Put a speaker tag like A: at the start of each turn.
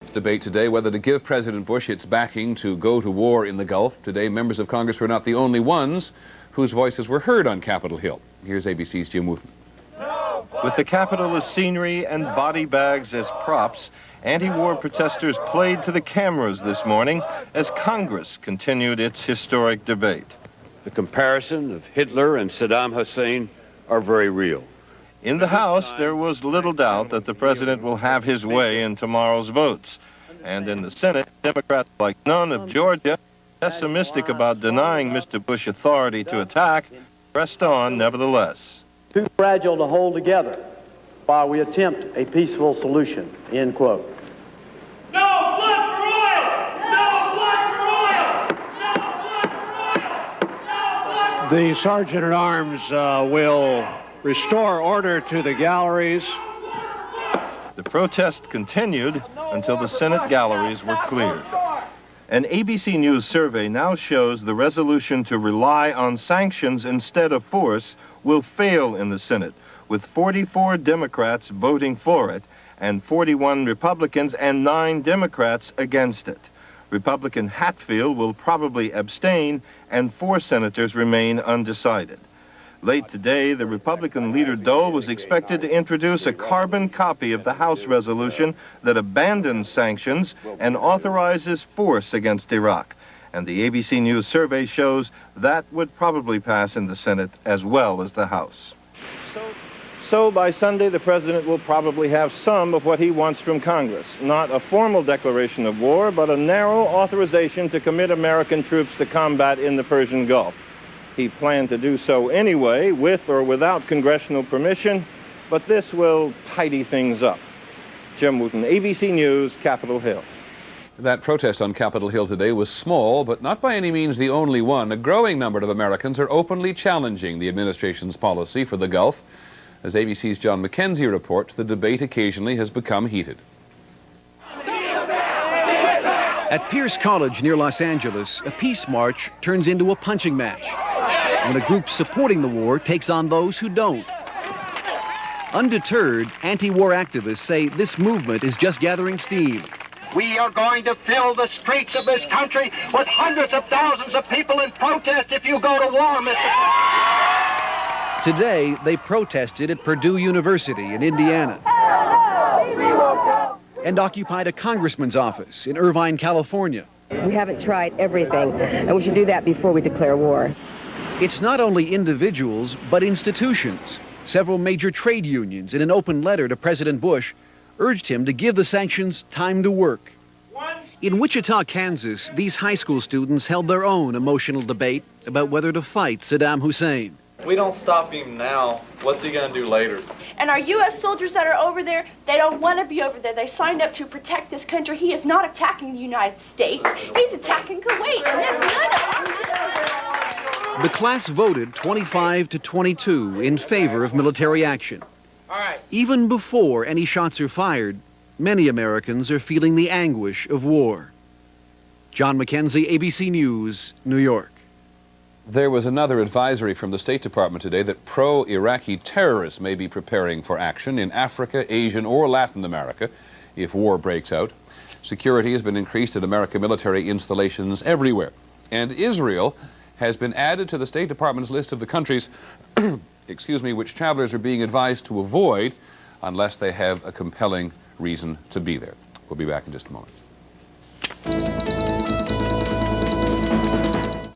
A: Debate today whether to give President Bush its backing to go to war in the Gulf. Today, members of Congress were not the only ones whose voices were heard on Capitol Hill. Here's ABC's Jim Wooten.
B: With the Capitol as scenery and body bags as props, anti-war protesters played to the cameras this morning as Congress continued its historic debate.
C: The comparison of Hitler and Saddam Hussein are very real.
B: In the House, there was little doubt that the president will have his way in tomorrow's votes. And in the Senate, Democrats like none of Georgia, pessimistic about denying Mr. Bush authority to attack, pressed on nevertheless.
D: Too fragile to hold together while we attempt a peaceful solution, end quote.
E: No blood for oil! No blood for oil! No blood for oil! No blood for oil!
F: The Sergeant-at-Arms will restore order to the galleries.
B: The protest continued until the Senate galleries were cleared. An ABC News survey now shows the resolution to rely on sanctions instead of force will fail in the Senate, with 44 Democrats voting for it and 41 Republicans and 9 Democrats against it. Republican Hatfield will probably abstain, and 4 senators remain undecided. Late today, the Republican leader Dole was expected to introduce a carbon copy of the House resolution that abandons sanctions and authorizes force against Iraq. And the ABC News survey shows that would probably pass in the Senate as well as the House. So by Sunday, the president will probably have some of what he wants from Congress. Not a formal declaration of war, but a narrow authorization to commit American troops to combat in the Persian Gulf. He planned to do so anyway, with or without congressional permission, but this will tidy things up. Jim Wooten, ABC News, Capitol Hill.
A: That protest on Capitol Hill today was small, but not by any means the only one. A growing number of Americans are openly challenging the administration's policy for the Gulf. As ABC's John McKenzie reports, the debate occasionally has become heated.
G: At Pierce College near Los Angeles, a peace march turns into a punching match when a group supporting the war takes on those who don't. Undeterred, anti-war activists say this movement is just gathering steam.
H: We are going to fill the streets of this country with hundreds of thousands of people in protest if you go to war, Mr.
G: Today, they protested at Purdue University in Indiana and occupied a congressman's office in Irvine, California.
I: We haven't tried everything, and we should do that before we declare war.
G: It's not only individuals, but institutions. Several major trade unions, in an open letter to President Bush, urged him to give the sanctions time to work. In Wichita, Kansas, these high school students held their own emotional debate about whether to fight Saddam Hussein.
J: We don't stop him now. What's he going to do later?
K: And our U.S. soldiers that are over there, they don't want to be over there. They signed up to protect this country. He is not attacking the United States. He's attacking Kuwait, and there's none of them.
G: The class voted 25 to 22 in favor of military action. Even before any shots are fired, many Americans are feeling the anguish of war. John McKenzie, ABC News, New York.
A: There was another advisory from the State Department today that pro-Iraqi terrorists may be preparing for action in Africa, Asia, or Latin America if war breaks out. Security has been increased at American military installations everywhere. And Israel has been added to the State Department's list of the countries which travelers are being advised to avoid unless they have a compelling reason to be there. We'll be back in just a moment.